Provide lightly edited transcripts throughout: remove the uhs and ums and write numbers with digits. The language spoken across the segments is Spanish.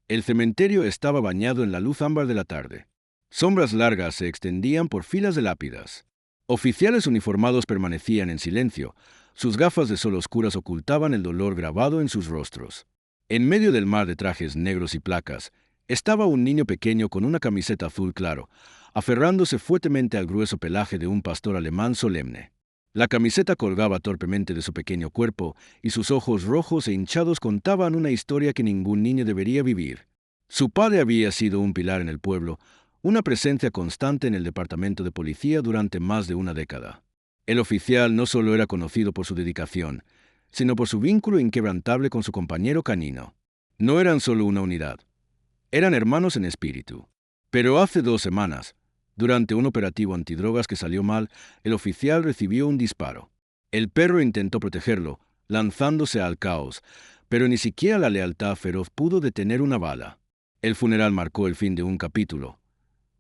El cementerio estaba bañado en la luz ámbar de la tarde. Sombras largas se extendían por filas de lápidas. Oficiales uniformados permanecían en silencio. Sus gafas de sol oscuras ocultaban el dolor grabado en sus rostros. En medio del mar de trajes negros y placas, estaba un niño pequeño con una camiseta azul claro, aferrándose fuertemente al grueso pelaje de un pastor alemán solemne. La camiseta colgaba torpemente de su pequeño cuerpo, y sus ojos rojos e hinchados contaban una historia que ningún niño debería vivir. Su padre había sido un pilar en el pueblo, una presencia constante en el departamento de policía durante más de una década. El oficial no solo era conocido por su dedicación, sino por su vínculo inquebrantable con su compañero canino. No eran solo una unidad, eran hermanos en espíritu. Pero hace 2 semanas, durante un operativo antidrogas que salió mal, el oficial recibió un disparo. El perro intentó protegerlo, lanzándose al caos, pero ni siquiera la lealtad feroz pudo detener una bala. El funeral marcó el fin de un capítulo,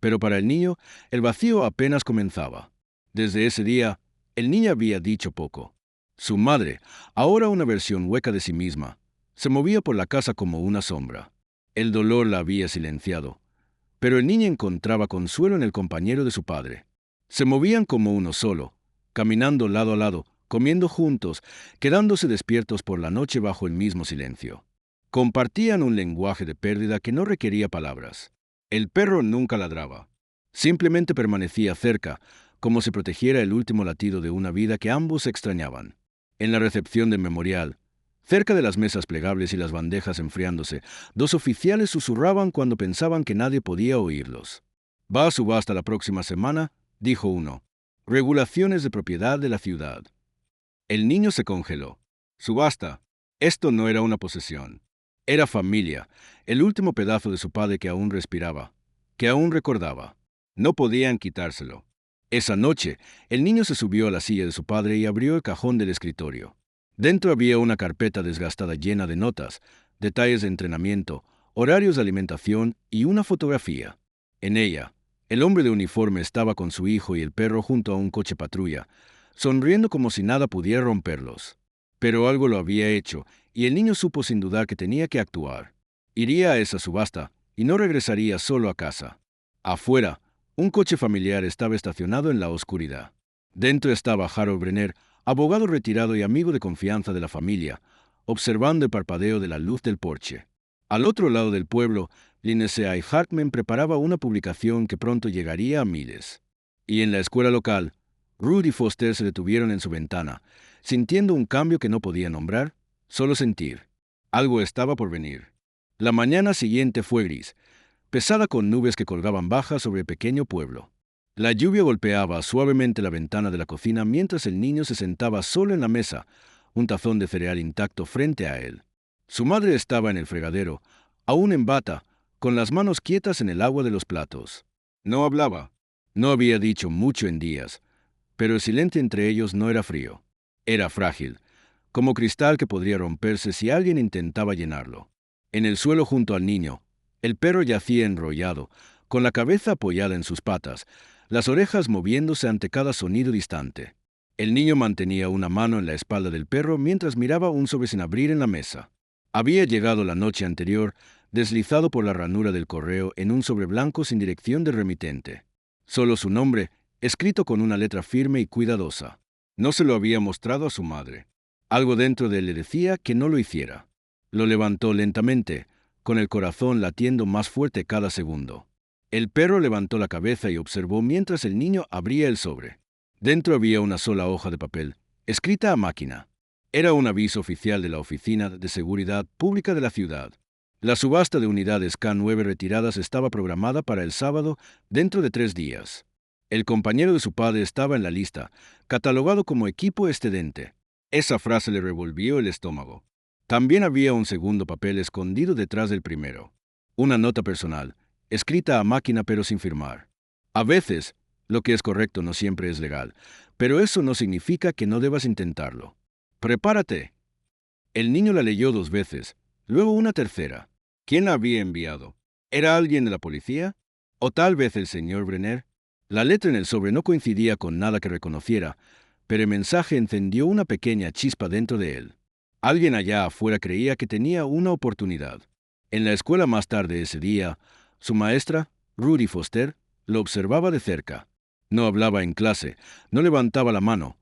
pero para el niño, el vacío apenas comenzaba. Desde ese día, el niño había dicho poco. Su madre, ahora una versión hueca de sí misma, se movía por la casa como una sombra. El dolor la había silenciado, pero el niño encontraba consuelo en el compañero de su padre. Se movían como uno solo, caminando lado a lado, comiendo juntos, quedándose despiertos por la noche bajo el mismo silencio. Compartían un lenguaje de pérdida que no requería palabras. El perro nunca ladraba. Simplemente permanecía cerca, como si protegiera el último latido de una vida que ambos extrañaban. En la recepción del memorial, cerca de las mesas plegables y las bandejas enfriándose, 2 oficiales susurraban cuando pensaban que nadie podía oírlos. «Va a subasta la próxima semana», dijo uno. «Regulaciones de propiedad de la ciudad». El niño se congeló. Subasta. Esto no era una posesión. Era familia, el último pedazo de su padre que aún respiraba, que aún recordaba. No podían quitárselo. Esa noche, el niño se subió a la silla de su padre y abrió el cajón del escritorio. Dentro había una carpeta desgastada llena de notas, detalles de entrenamiento, horarios de alimentación y una fotografía. En ella, el hombre de uniforme estaba con su hijo y el perro junto a un coche patrulla, sonriendo como si nada pudiera romperlos. Pero algo lo había hecho, y el niño supo sin dudar que tenía que actuar. Iría a esa subasta, y no regresaría solo a casa. Afuera, un coche familiar estaba estacionado en la oscuridad. Dentro estaba Harold Brenner, abogado retirado y amigo de confianza de la familia, observando el parpadeo de la luz del porche. Al otro lado del pueblo, Lindsay Hartman preparaba una publicación que pronto llegaría a miles. Y en la escuela local, Ruth y Foster se detuvieron en su ventana, sintiendo un cambio que no podía nombrar, solo sentir. Algo estaba por venir. La mañana siguiente fue gris, pesada con nubes que colgaban bajas sobre el pequeño pueblo. La lluvia golpeaba suavemente la ventana de la cocina mientras el niño se sentaba solo en la mesa, un tazón de cereal intacto frente a él. Su madre estaba en el fregadero, aún en bata, con las manos quietas en el agua de los platos. No hablaba. No había dicho mucho en días, pero el silencio entre ellos no era frío. Era frágil, como cristal que podría romperse si alguien intentaba llenarlo. En el suelo junto al niño, el perro yacía enrollado, con la cabeza apoyada en sus patas, las orejas moviéndose ante cada sonido distante. El niño mantenía una mano en la espalda del perro mientras miraba un sobre sin abrir en la mesa. Había llegado la noche anterior, deslizado por la ranura del correo en un sobre blanco sin dirección del remitente. Solo su nombre, escrito con una letra firme y cuidadosa. No se lo había mostrado a su madre. Algo dentro de él le decía que no lo hiciera. Lo levantó lentamente, con el corazón latiendo más fuerte cada segundo. El perro levantó la cabeza y observó mientras el niño abría el sobre. Dentro había una sola hoja de papel, escrita a máquina. Era un aviso oficial de la Oficina de Seguridad Pública de la ciudad. La subasta de unidades K9 retiradas estaba programada para el sábado dentro de 3 días. El compañero de su padre estaba en la lista, catalogado como equipo excedente. Esa frase le revolvió el estómago. También había un segundo papel escondido detrás del primero. Una nota personal, escrita a máquina pero sin firmar. A veces, lo que es correcto no siempre es legal, pero eso no significa que no debas intentarlo. «Prepárate». El niño la leyó 2 veces, luego una tercera. ¿Quién la había enviado? ¿Era alguien de la policía? ¿O tal vez el señor Brenner? La letra en el sobre no coincidía con nada que reconociera, pero el mensaje encendió una pequeña chispa dentro de él. Alguien allá afuera creía que tenía una oportunidad. En la escuela más tarde ese día, su maestra, Rudy Foster, lo observaba de cerca. No hablaba en clase, no levantaba la mano,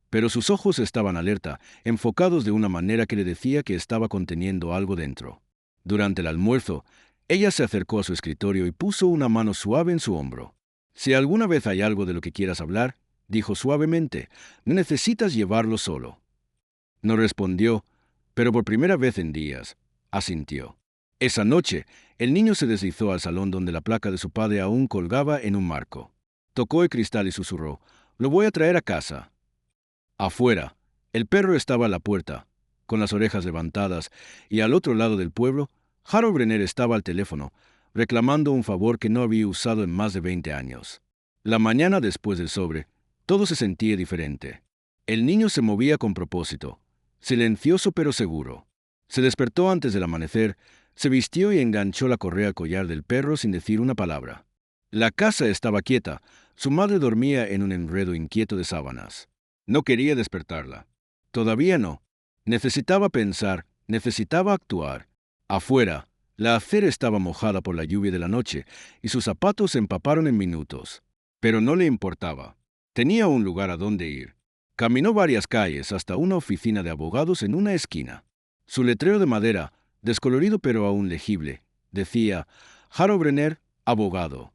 pero sus ojos estaban alerta, enfocados de una manera que le decía que estaba conteniendo algo dentro. Durante el almuerzo, ella se acercó a su escritorio y puso una mano suave en su hombro. Si alguna vez hay algo de lo que quieras hablar, dijo suavemente, no necesitas llevarlo solo. No respondió, pero por primera vez en días, asintió. Esa noche, el niño se deslizó al salón donde la placa de su padre aún colgaba en un marco. Tocó el cristal y susurró, «Lo voy a traer a casa». Afuera, el perro estaba a la puerta, con las orejas levantadas, y al otro lado del pueblo, Harold Brenner estaba al teléfono, reclamando un favor que no había usado en más de 20 años. La mañana después del sobre, todo se sentía diferente. El niño se movía con propósito, silencioso pero seguro. Se despertó antes del amanecer, se vistió y enganchó la correa al collar del perro sin decir una palabra. La casa estaba quieta, su madre dormía en un enredo inquieto de sábanas. No quería despertarla. Todavía no. Necesitaba pensar, necesitaba actuar. Afuera, la acera estaba mojada por la lluvia de la noche y sus zapatos se empaparon en minutos. Pero no le importaba. Tenía un lugar a donde ir. Caminó varias calles hasta una oficina de abogados en una esquina. Su letrero de madera, descolorido pero aún legible, decía Harold Brenner, abogado.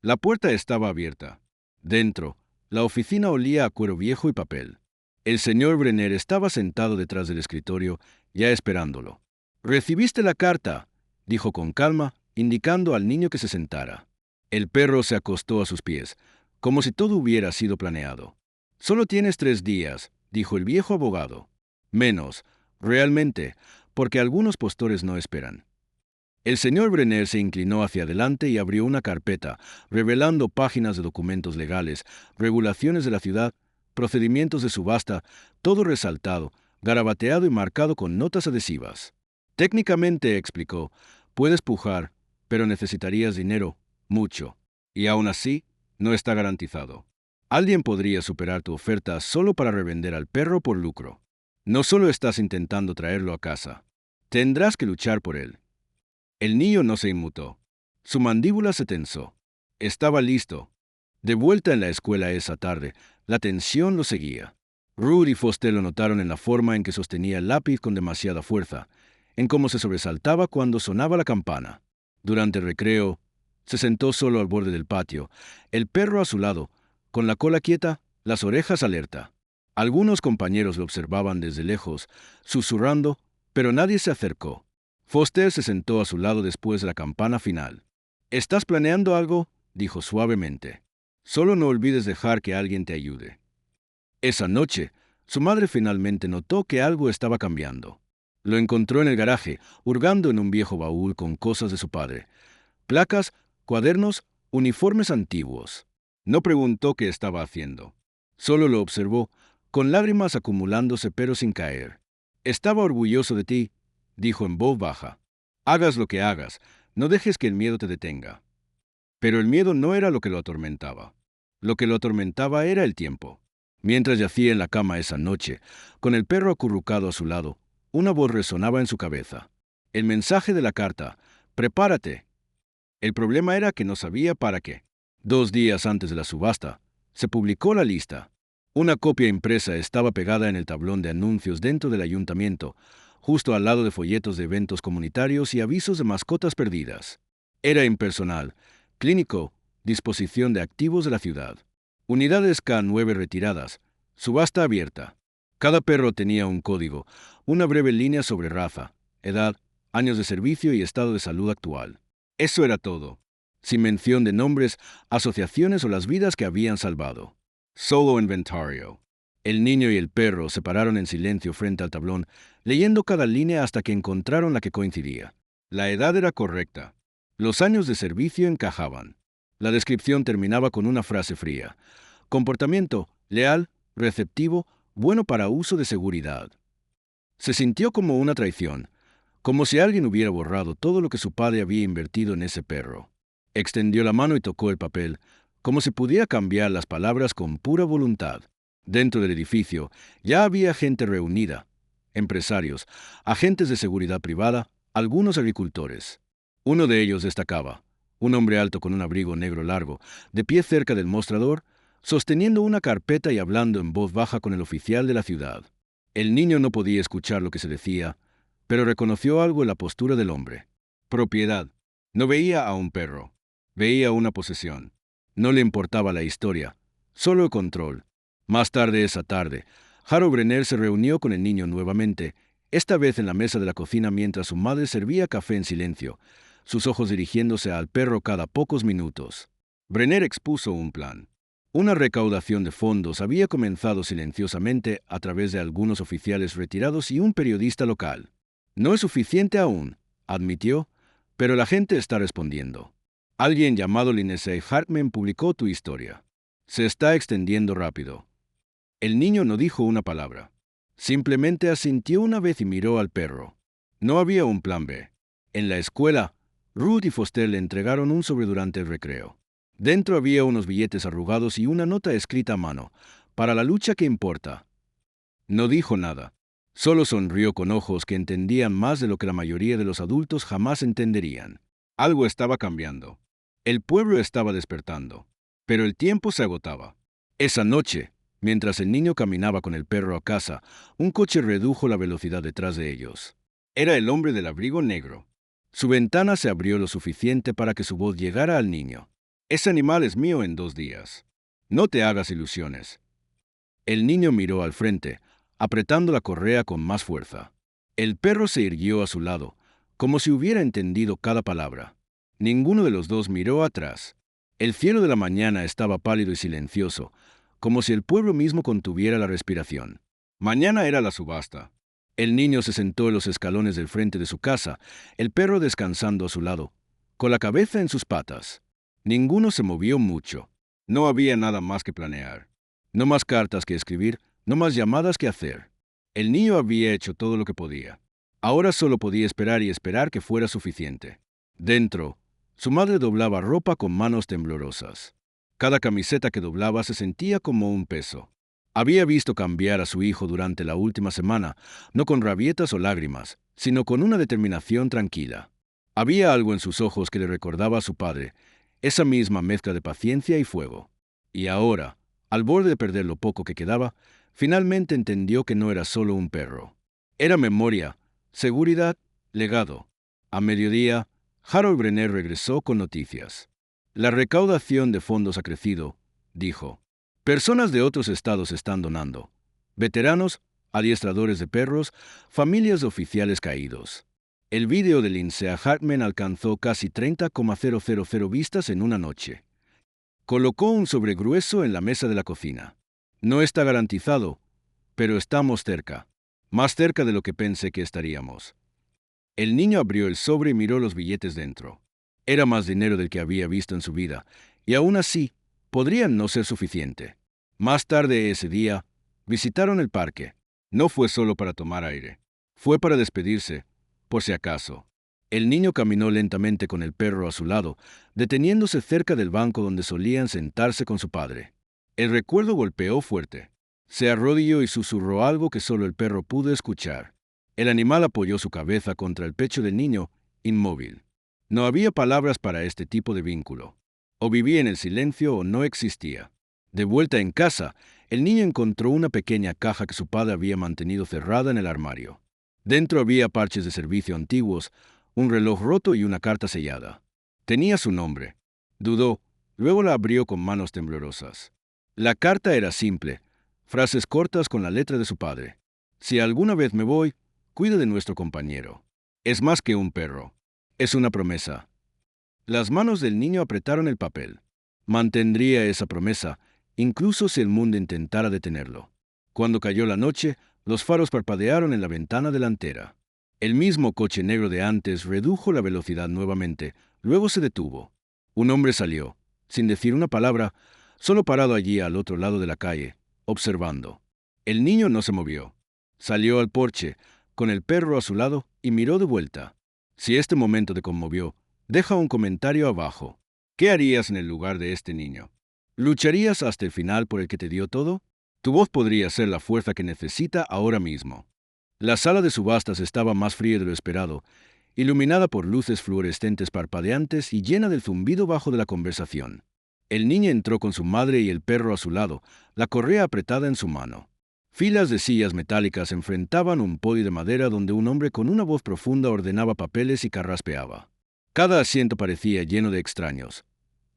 La puerta estaba abierta. Dentro, la oficina olía a cuero viejo y papel. El señor Brenner estaba sentado detrás del escritorio, ya esperándolo. «¿Recibiste la carta?», dijo con calma, indicando al niño que se sentara. El perro se acostó a sus pies, como si todo hubiera sido planeado. «Solo tienes 3 días», dijo el viejo abogado. «Menos, realmente, porque algunos postores no esperan». El señor Brenner se inclinó hacia adelante y abrió una carpeta, revelando páginas de documentos legales, regulaciones de la ciudad, procedimientos de subasta, todo resaltado, garabateado y marcado con notas adhesivas. «Técnicamente», explicó, «puedes pujar, pero necesitarías dinero, mucho. Y aún así, no está garantizado. Alguien podría superar tu oferta solo para revender al perro por lucro. No solo estás intentando traerlo a casa. Tendrás que luchar por él». El niño no se inmutó. Su mandíbula se tensó. Estaba listo. De vuelta en la escuela esa tarde, la tensión lo seguía. Ruth y Foster lo notaron en la forma en que sostenía el lápiz con demasiada fuerza, en cómo se sobresaltaba cuando sonaba la campana. Durante el recreo, se sentó solo al borde del patio, el perro a su lado, con la cola quieta, las orejas alerta. Algunos compañeros lo observaban desde lejos, susurrando, pero nadie se acercó. Foster se sentó a su lado después de la campana final. «¿Estás planeando algo?», dijo suavemente. «Solo no olvides dejar que alguien te ayude». Esa noche, su madre finalmente notó que algo estaba cambiando. Lo encontró en el garaje, hurgando en un viejo baúl con cosas de su padre. Placas, cuadernos, uniformes antiguos. No preguntó qué estaba haciendo. Solo lo observó, con lágrimas acumulándose pero sin caer. «Estaba orgulloso de ti», dijo en voz baja. «Hagas lo que hagas, no dejes que el miedo te detenga». Pero el miedo no era lo que lo atormentaba. Lo que lo atormentaba era el tiempo. Mientras yacía en la cama esa noche, con el perro acurrucado a su lado, una voz resonaba en su cabeza. El mensaje de la carta: «Prepárate». El problema era que no sabía para qué. 2 días antes de la subasta, se publicó la lista. Una copia impresa estaba pegada en el tablón de anuncios dentro del ayuntamiento, justo al lado de folletos de eventos comunitarios y avisos de mascotas perdidas. Era impersonal, clínico, disposición de activos de la ciudad. Unidades K9 retiradas, subasta abierta. Cada perro tenía un código, una breve línea sobre raza, edad, años de servicio y estado de salud actual. Eso era todo, sin mención de nombres, asociaciones o las vidas que habían salvado. Solo inventario. El niño y el perro se pararon en silencio frente al tablón, leyendo cada línea hasta que encontraron la que coincidía. La edad era correcta. Los años de servicio encajaban. La descripción terminaba con una frase fría. Comportamiento: leal, receptivo, bueno para uso de seguridad. Se sintió como una traición, como si alguien hubiera borrado todo lo que su padre había invertido en ese perro. Extendió la mano y tocó el papel, como si pudiera cambiar las palabras con pura voluntad. Dentro del edificio ya había gente reunida, empresarios, agentes de seguridad privada, algunos agricultores. Uno de ellos destacaba, un hombre alto con un abrigo negro largo, de pie cerca del mostrador, sosteniendo una carpeta y hablando en voz baja con el oficial de la ciudad. El niño no podía escuchar lo que se decía, pero reconoció algo en la postura del hombre. Propiedad. No veía a un perro, veía una posesión. No le importaba la historia, solo el control. Más tarde esa tarde, Harold Brenner se reunió con el niño nuevamente, esta vez en la mesa de la cocina mientras su madre servía café en silencio, sus ojos dirigiéndose al perro cada pocos minutos. Brenner expuso un plan. Una recaudación de fondos había comenzado silenciosamente a través de algunos oficiales retirados y un periodista local. No es suficiente aún, admitió, pero la gente está respondiendo. Alguien llamado Lindsay Hartman publicó tu historia. Se está extendiendo rápido. El niño no dijo una palabra. Simplemente asintió una vez y miró al perro. No había un plan B. En la escuela, Ruth y Foster le entregaron un sobre durante el recreo. Dentro había unos billetes arrugados y una nota escrita a mano, para la lucha que importa. No dijo nada. Solo sonrió con ojos que entendían más de lo que la mayoría de los adultos jamás entenderían. Algo estaba cambiando. El pueblo estaba despertando. Pero el tiempo se agotaba. Esa noche, mientras el niño caminaba con el perro a casa, un coche redujo la velocidad detrás de ellos. Era el hombre del abrigo negro. Su ventana se abrió lo suficiente para que su voz llegara al niño. Ese animal es mío en 2 días. No te hagas ilusiones. El niño miró al frente, apretando la correa con más fuerza. El perro se irguió a su lado, como si hubiera entendido cada palabra. Ninguno de los dos miró atrás. El cielo de la mañana estaba pálido y silencioso, como si el pueblo mismo contuviera la respiración. Mañana era la subasta. El niño se sentó en los escalones del frente de su casa, el perro descansando a su lado, con la cabeza en sus patas. Ninguno se movió mucho. No había nada más que planear. No más cartas que escribir, no más llamadas que hacer. El niño había hecho todo lo que podía. Ahora solo podía esperar y esperar que fuera suficiente. Dentro, su madre doblaba ropa con manos temblorosas. Cada camiseta que doblaba se sentía como un peso. Había visto cambiar a su hijo durante la última semana, no con rabietas o lágrimas, sino con una determinación tranquila. Había algo en sus ojos que le recordaba a su padre, esa misma mezcla de paciencia y fuego. Y ahora, al borde de perder lo poco que quedaba, finalmente entendió que no era solo un perro. Era memoria, seguridad, legado. A mediodía, Harold Brenner regresó con noticias. La recaudación de fondos ha crecido, dijo. Personas de otros estados están donando. Veteranos, adiestradores de perros, familias de oficiales caídos. El vídeo de Lindsay Hartman alcanzó casi 30,000 vistas en una noche. Colocó un sobre grueso en la mesa de la cocina. No está garantizado, pero estamos cerca. Más cerca de lo que pensé que estaríamos. El niño abrió el sobre y miró los billetes dentro. Era más dinero del que había visto en su vida, y aún así, podrían no ser suficiente. Más tarde ese día, visitaron el parque. No fue solo para tomar aire. Fue para despedirse, por si acaso. El niño caminó lentamente con el perro a su lado, deteniéndose cerca del banco donde solían sentarse con su padre. El recuerdo golpeó fuerte. Se arrodilló y susurró algo que solo el perro pudo escuchar. El animal apoyó su cabeza contra el pecho del niño, inmóvil. No había palabras para este tipo de vínculo. O vivía en el silencio o no existía. De vuelta en casa, el niño encontró una pequeña caja que su padre había mantenido cerrada en el armario. Dentro había parches de servicio antiguos, un reloj roto y una carta sellada. Tenía su nombre. Dudó, luego la abrió con manos temblorosas. La carta era simple, frases cortas con la letra de su padre. Si alguna vez me voy, cuida de nuestro compañero. Es más que un perro. Es una promesa. Las manos del niño apretaron el papel. Mantendría esa promesa, incluso si el mundo intentara detenerlo. Cuando cayó la noche, los faros parpadearon en la ventana delantera. El mismo coche negro de antes redujo la velocidad nuevamente, luego se detuvo. Un hombre salió, sin decir una palabra, solo parado allí al otro lado de la calle, observando. El niño no se movió. Salió al porche, con el perro a su lado, y miró de vuelta. Si este momento te conmovió, deja un comentario abajo. ¿Qué harías en el lugar de este niño? ¿Lucharías hasta el final por el que te dio todo? Tu voz podría ser la fuerza que necesita ahora mismo. La sala de subastas estaba más fría de lo esperado, iluminada por luces fluorescentes parpadeantes y llena del zumbido bajo de la conversación. El niño entró con su madre y el perro a su lado, la correa apretada en su mano. Filas de sillas metálicas enfrentaban un podio de madera donde un hombre con una voz profunda ordenaba papeles y carraspeaba. Cada asiento parecía lleno de extraños,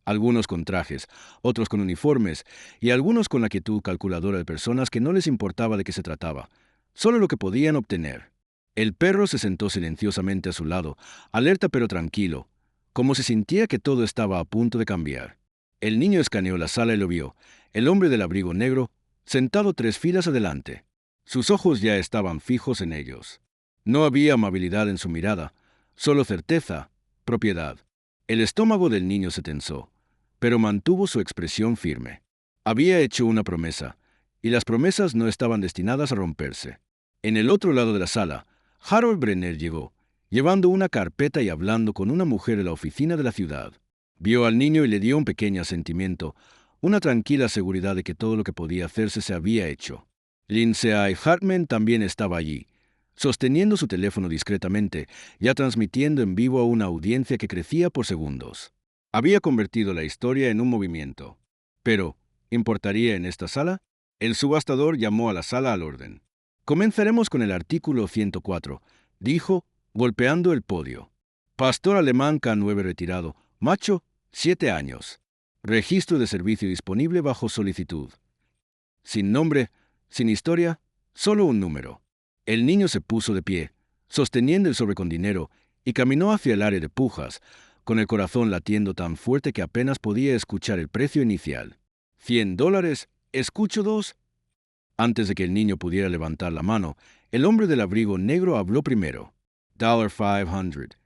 algunos con trajes, otros con uniformes y algunos con la quietud calculadora de personas que no les importaba de qué se trataba, solo lo que podían obtener. El perro se sentó silenciosamente a su lado, alerta pero tranquilo, como si sentía que todo estaba a punto de cambiar. El niño escaneó la sala y lo vio, el hombre del abrigo negro, sentado 3 filas adelante. Sus ojos ya estaban fijos en ellos. No había amabilidad en su mirada, solo certeza, propiedad. El estómago del niño se tensó, pero mantuvo su expresión firme. Había hecho una promesa, y las promesas no estaban destinadas a romperse. En el otro lado de la sala, Harold Brenner llegó, llevando una carpeta y hablando con una mujer de la oficina de la ciudad. Vio al niño y le dio un pequeño asentimiento, una tranquila seguridad de que todo lo que podía hacerse se había hecho. Lindsay Hartman también estaba allí, sosteniendo su teléfono discretamente, ya transmitiendo en vivo a una audiencia que crecía por segundos. Había convertido la historia en un movimiento. Pero, ¿importaría en esta sala? El subastador llamó a la sala al orden. Comenzaremos con el artículo 104, dijo, golpeando el podio. Pastor alemán K9 retirado, macho, 7 años. Registro de servicio disponible bajo solicitud. Sin nombre, sin historia, solo un número. El niño se puso de pie, sosteniendo el sobre con dinero, y caminó hacia el área de pujas, con el corazón latiendo tan fuerte que apenas podía escuchar el precio inicial. $100, escucho 2. Antes de que el niño pudiera levantar la mano, el hombre del abrigo negro habló primero. $500.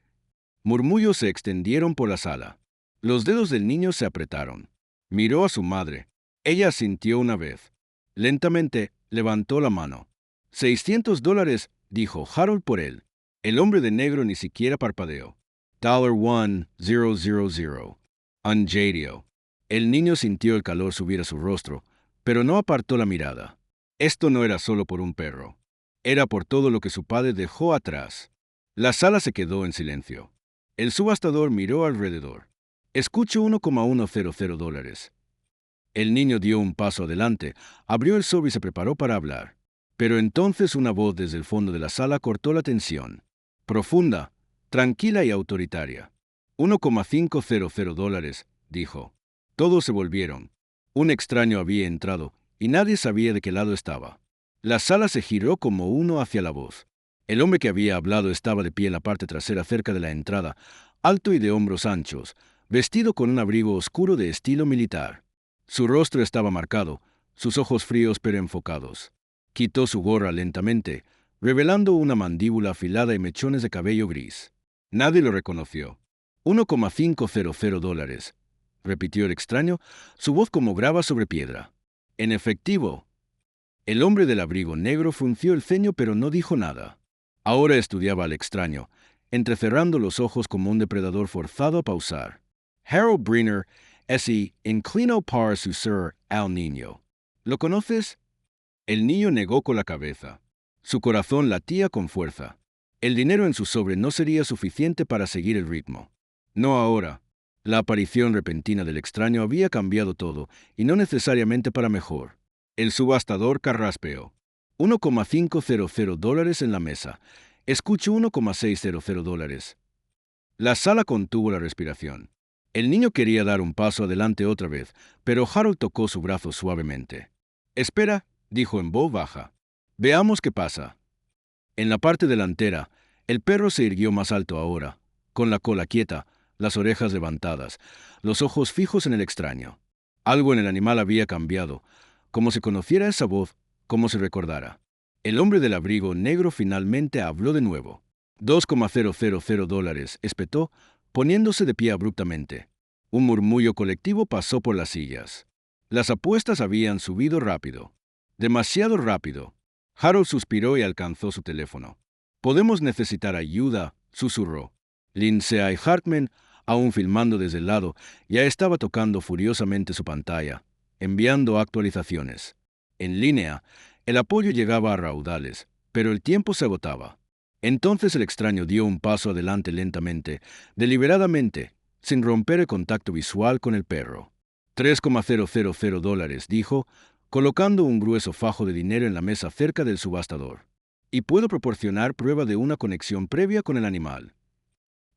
Murmullos se extendieron por la sala. Los dedos del niño se apretaron. Miró a su madre. Ella asintió una vez. Lentamente levantó la mano. $600, dijo Harold por él. El hombre de negro ni siquiera parpadeó. $1,000. Unjadio. El niño sintió el calor subir a su rostro, pero no apartó la mirada. Esto no era solo por un perro. Era por todo lo que su padre dejó atrás. La sala se quedó en silencio. El subastador miró alrededor. Escucho $1,100. El niño dio un paso adelante, abrió el sobre y se preparó para hablar. Pero entonces una voz desde el fondo de la sala cortó la tensión. Profunda, tranquila y autoritaria. $1,500, dijo. Todos se volvieron. Un extraño había entrado, y nadie sabía de qué lado estaba. La sala se giró como uno hacia la voz. El hombre que había hablado estaba de pie en la parte trasera cerca de la entrada, alto y de hombros anchos, vestido con un abrigo oscuro de estilo militar. Su rostro estaba marcado, sus ojos fríos pero enfocados. Quitó su gorra lentamente, revelando una mandíbula afilada y mechones de cabello gris. Nadie lo reconoció. $1,500, repitió el extraño, su voz como grava sobre piedra. En efectivo. El hombre del abrigo negro frunció el ceño pero no dijo nada. Ahora estudiaba al extraño, entrecerrando los ojos como un depredador forzado a pausar. Harold Brenner ese inclinó para susurrar al niño. ¿Lo conoces? El niño negó con la cabeza. Su corazón latía con fuerza. El dinero en su sobre no sería suficiente para seguir el ritmo. No ahora. La aparición repentina del extraño había cambiado todo, y no necesariamente para mejor. El subastador carraspeó. $1,500 en la mesa. Escucho $1,600. La sala contuvo la respiración. El niño quería dar un paso adelante otra vez, pero Harold tocó su brazo suavemente. Espera, dijo en voz baja. Veamos qué pasa. En la parte delantera, el perro se irguió más alto ahora, con la cola quieta, las orejas levantadas, los ojos fijos en el extraño. Algo en el animal había cambiado, como si conociera esa voz, como si recordara. El hombre del abrigo negro finalmente habló de nuevo. $2,000, espetó, poniéndose de pie abruptamente. Un murmullo colectivo pasó por las sillas. Las apuestas habían subido rápido. Demasiado rápido. Harold suspiró y alcanzó su teléfono. «Podemos necesitar ayuda», susurró. Lindsay Hartman, aún filmando desde el lado, ya estaba tocando furiosamente su pantalla, enviando actualizaciones. En línea, el apoyo llegaba a raudales, pero el tiempo se agotaba. Entonces el extraño dio un paso adelante lentamente, deliberadamente, sin romper el contacto visual con el perro. $3,000, dijo, colocando un grueso fajo de dinero en la mesa cerca del subastador. Y puedo proporcionar prueba de una conexión previa con el animal.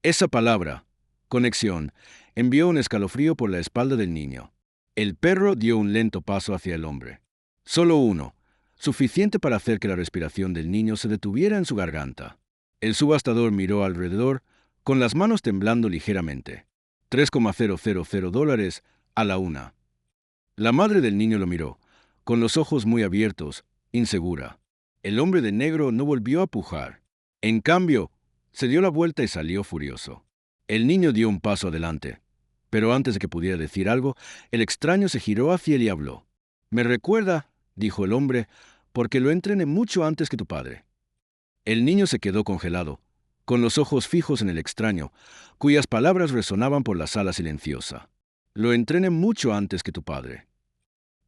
Esa palabra, conexión, envió un escalofrío por la espalda del niño. El perro dio un lento paso hacia el hombre. Solo uno, suficiente para hacer que la respiración del niño se detuviera en su garganta. El subastador miró alrededor, con las manos temblando ligeramente. $3,000 a la una. La madre del niño lo miró, con los ojos muy abiertos, insegura. El hombre de negro no volvió a pujar. En cambio, se dio la vuelta y salió furioso. El niño dio un paso adelante, pero antes de que pudiera decir algo, el extraño se giró hacia él y habló. «Me recuerda», dijo el hombre, «porque lo entrené mucho antes que tu padre». El niño se quedó congelado, con los ojos fijos en el extraño, cuyas palabras resonaban por la sala silenciosa. «Lo entrené mucho antes que tu padre».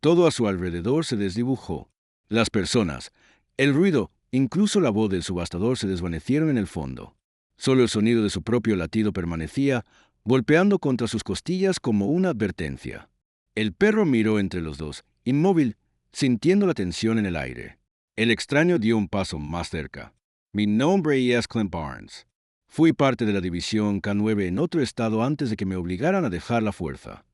Todo a su alrededor se desdibujó. Las personas, el ruido, incluso la voz del subastador se desvanecieron en el fondo. Solo el sonido de su propio latido permanecía, golpeando contra sus costillas como una advertencia. El perro miró entre los dos, inmóvil, sintiendo la tensión en el aire. El extraño dio un paso más cerca. «Mi nombre es Clint Barnes. Fui parte de la división K9 en otro estado antes de que me obligaran a dejar la fuerza».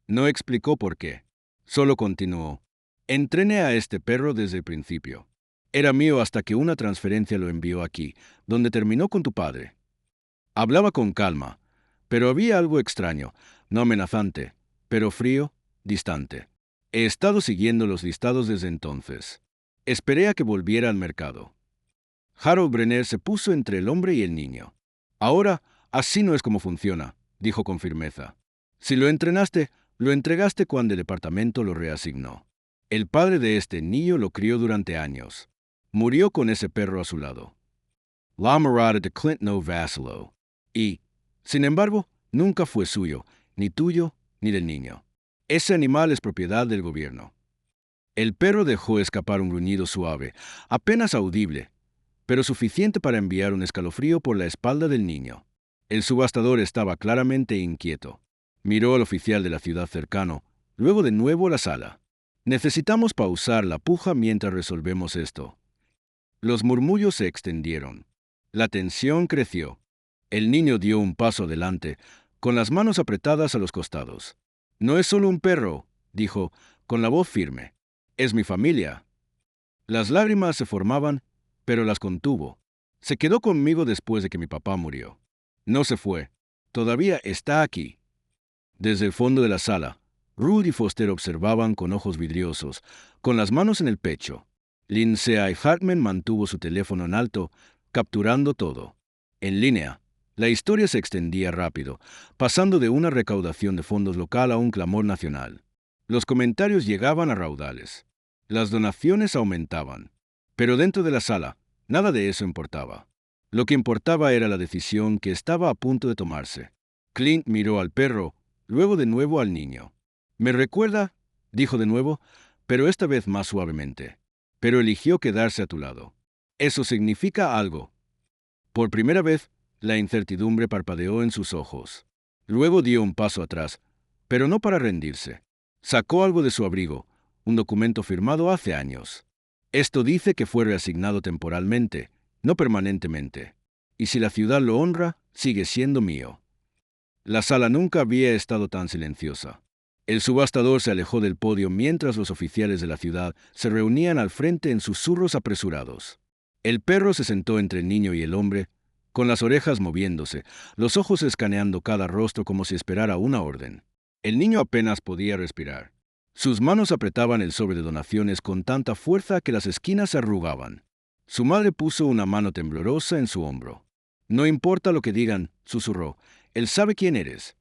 No explicó por qué. Solo continuó. «Entrené a este perro desde el principio. Era mío hasta que una transferencia lo envió aquí, donde terminó con tu padre». Hablaba con calma, pero había algo extraño, no amenazante, pero frío, distante. He estado siguiendo los listados desde entonces. Esperé a que volviera al mercado. Harold Brenner se puso entre el hombre y el niño. «Ahora, así no es como funciona», dijo con firmeza. «Si lo entrenaste, lo entregaste cuando el departamento lo reasignó. El padre de este niño lo crió durante años. Murió con ese perro a su lado. La morada de Clint no vaciló. Y, sin embargo, nunca fue suyo, ni tuyo, ni del niño. Ese animal es propiedad del gobierno». El perro dejó escapar un gruñido suave, apenas audible, pero suficiente para enviar un escalofrío por la espalda del niño. El subastador estaba claramente inquieto. Miró al oficial de la ciudad cercano, luego de nuevo a la sala. «Necesitamos pausar la puja mientras resolvemos esto». Los murmullos se extendieron. La tensión creció. El niño dio un paso adelante, con las manos apretadas a los costados. «No es solo un perro», dijo, con la voz firme. «Es mi familia». Las lágrimas se formaban, pero las contuvo. «Se quedó conmigo después de que mi papá murió. No se fue. Todavía está aquí». Desde el fondo de la sala, Ruth y Foster observaban con ojos vidriosos, con las manos en el pecho. Lindsay Hartman mantuvo su teléfono en alto, capturando todo. En línea, la historia se extendía rápido, pasando de una recaudación de fondos local a un clamor nacional. Los comentarios llegaban a raudales. Las donaciones aumentaban. Pero dentro de la sala, nada de eso importaba. Lo que importaba era la decisión que estaba a punto de tomarse. Clint miró al perro, luego de nuevo al niño. «Me recuerda», dijo de nuevo, pero esta vez más suavemente. «Pero eligió quedarse a tu lado. Eso significa algo». Por primera vez, la incertidumbre parpadeó en sus ojos. Luego dio un paso atrás, pero no para rendirse. Sacó algo de su abrigo, un documento firmado hace años. «Esto dice que fue reasignado temporalmente, no permanentemente. Y si la ciudad lo honra, sigue siendo mío». La sala nunca había estado tan silenciosa. El subastador se alejó del podio mientras los oficiales de la ciudad se reunían al frente en susurros apresurados. El perro se sentó entre el niño y el hombre, con las orejas moviéndose, los ojos escaneando cada rostro como si esperara una orden. El niño apenas podía respirar. Sus manos apretaban el sobre de donaciones con tanta fuerza que las esquinas se arrugaban. Su madre puso una mano temblorosa en su hombro. «No importa lo que digan», susurró, «él sabe quién eres».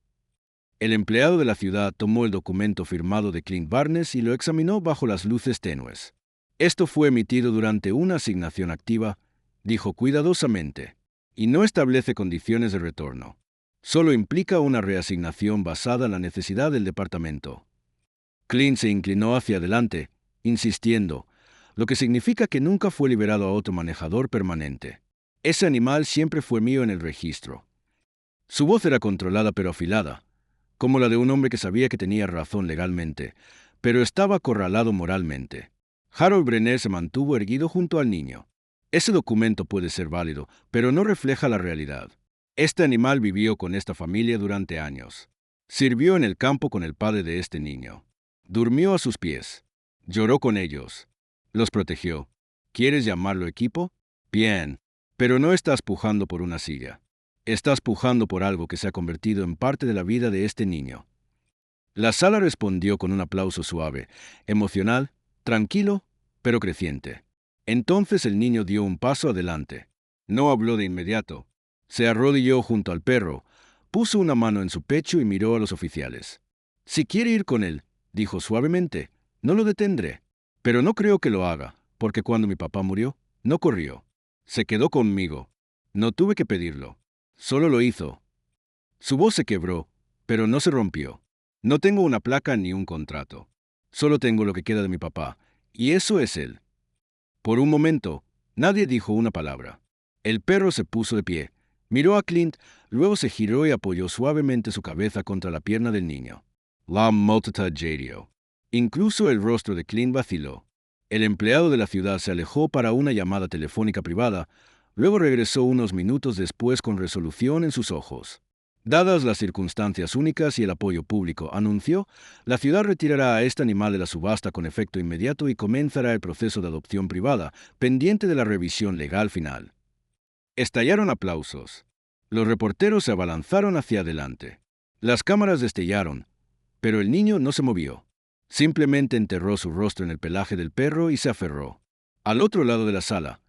El empleado de la ciudad tomó el documento firmado de Clint Barnes y lo examinó bajo las luces tenues. «Esto fue emitido durante una asignación activa», dijo cuidadosamente, «y no establece condiciones de retorno. Solo implica una reasignación basada en la necesidad del departamento». Clint se inclinó hacia adelante, insistiendo, lo que significa que nunca fue liberado a otro manejador permanente. Ese animal siempre fue mío en el registro. Su voz era controlada pero afilada, como la de un hombre que sabía que tenía razón legalmente, pero estaba acorralado moralmente. Harold Brenner se mantuvo erguido junto al niño. Ese documento puede ser válido, pero no refleja la realidad. Este animal vivió con esta familia durante años. Sirvió en el campo con el padre de este niño. Durmió a sus pies. Lloró con ellos. Los protegió. ¿Quieres llamarlo equipo? Bien. Pero no estás pujando por una silla. Estás pujando por algo que se ha convertido en parte de la vida de este niño. La sala respondió con un aplauso suave, emocional, tranquilo, pero creciente. Entonces el niño dio un paso adelante. No habló de inmediato. Se arrodilló junto al perro, puso una mano en su pecho y miró a los oficiales. Si quiere ir con él, dijo suavemente, no lo detendré. Pero no creo que lo haga, porque cuando mi papá murió, no corrió. Se quedó conmigo. No tuve que pedirlo. Solo lo hizo. Su voz se quebró, pero no se rompió. No tengo una placa ni un contrato. Solo tengo lo que queda de mi papá, y eso es él. Por un momento, nadie dijo una palabra. El perro se puso de pie, miró a Clint, luego se giró y apoyó suavemente su cabeza contra la pierna del niño. La multitudine jadeó. Incluso el rostro de Clint vaciló. El empleado de la ciudad se alejó para una llamada telefónica privada, luego regresó unos minutos después con resolución en sus ojos. Dadas las circunstancias únicas y el apoyo público, anunció, la ciudad retirará a este animal de la subasta con efecto inmediato y comenzará el proceso de adopción privada, pendiente de la revisión legal final. Estallaron aplausos. Los reporteros se abalanzaron hacia adelante. Las cámaras destellaron, pero el niño no se movió. Simplemente enterró su rostro en el pelaje del perro y se aferró. Al otro lado de la sala,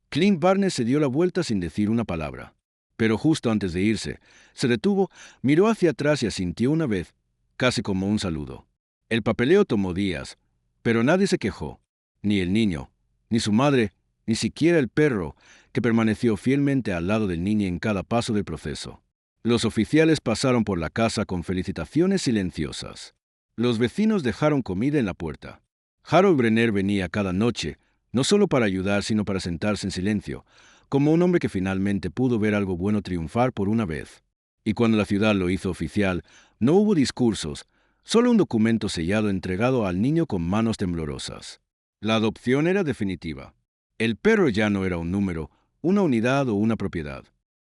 Clint Barnes se dio la vuelta sin decir una palabra. Pero justo antes de irse, se detuvo, miró hacia atrás y asintió una vez, casi como un saludo. El papeleo tomó días, pero nadie se quejó. Ni el niño, ni su madre, ni siquiera el perro, que permaneció fielmente al lado del niño en cada paso del proceso. Los oficiales pasaron por la casa con felicitaciones silenciosas. Los vecinos dejaron comida en la puerta. Harold Brenner venía cada noche, no solo para ayudar, sino para sentarse en silencio, como un hombre que finalmente pudo ver algo bueno triunfar por una vez. Y cuando la ciudad lo hizo oficial, no hubo discursos, solo un documento sellado entregado al niño con manos temblorosas. La adopción era definitiva. El perro ya no era un número, una unidad o una propiedad.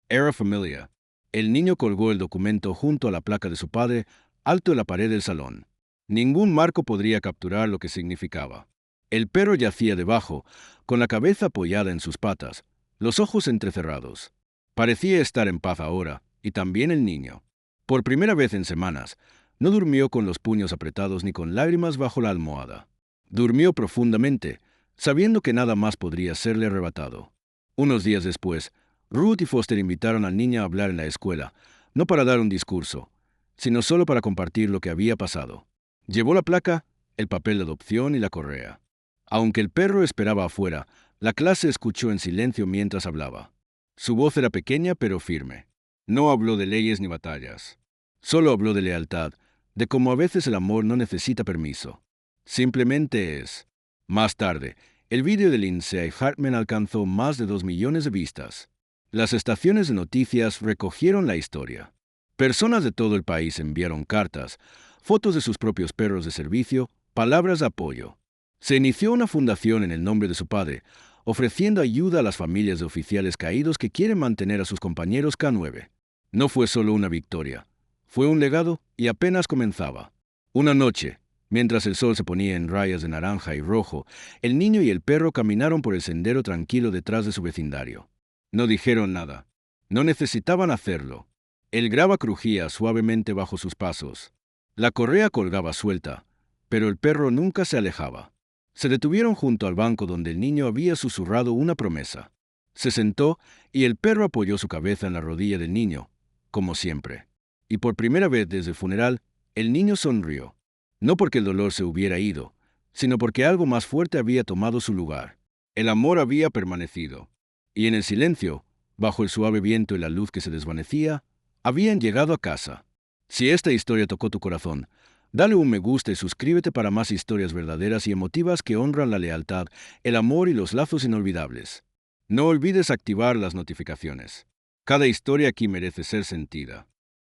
Era familia. El niño colgó el documento junto a la placa de su padre, alto en la pared del salón. Ningún marco podría capturar lo que significaba. El perro yacía debajo, con la cabeza apoyada en sus patas, los ojos entrecerrados. Parecía estar en paz ahora, y también el niño. Por primera vez en semanas, no durmió con los puños apretados ni con lágrimas bajo la almohada. Durmió profundamente, sabiendo que nada más podría serle arrebatado. Unos días después, Ruth y Foster invitaron al niño a hablar en la escuela, no para dar un discurso, sino solo para compartir lo que había pasado. Llevó la placa, el papel de adopción y la correa. Aunque el perro esperaba afuera, la clase escuchó en silencio mientras hablaba. Su voz era pequeña pero firme. No habló de leyes ni batallas. Solo habló de lealtad, de cómo a veces el amor no necesita permiso. Simplemente es. Más tarde, el vídeo de Lindsay Hartman alcanzó más de 2 millones de vistas. Las estaciones de noticias recogieron la historia. Personas de todo el país enviaron cartas, fotos de sus propios perros de servicio, palabras de apoyo. Se inició una fundación en el nombre de su padre, ofreciendo ayuda a las familias de oficiales caídos que quieren mantener a sus compañeros K9. No fue solo una victoria, fue un legado y apenas comenzaba. Una noche, mientras el sol se ponía en rayas de naranja y rojo, el niño y el perro caminaron por el sendero tranquilo detrás de su vecindario. No dijeron nada. No necesitaban hacerlo. El grava crujía suavemente bajo sus pasos. La correa colgaba suelta, pero el perro nunca se alejaba. Se detuvieron junto al banco donde el niño había susurrado una promesa. Se sentó y el perro apoyó su cabeza en la rodilla del niño, como siempre. Y por primera vez desde el funeral, el niño sonrió. No porque el dolor se hubiera ido, sino porque algo más fuerte había tomado su lugar. El amor había permanecido. Y en el silencio, bajo el suave viento y la luz que se desvanecía, habían llegado a casa. Si esta historia tocó tu corazón, dale un me gusta y suscríbete para más historias verdaderas y emotivas que honran la lealtad, el amor y los lazos inolvidables. No olvides activar las notificaciones. Cada historia aquí merece ser sentida.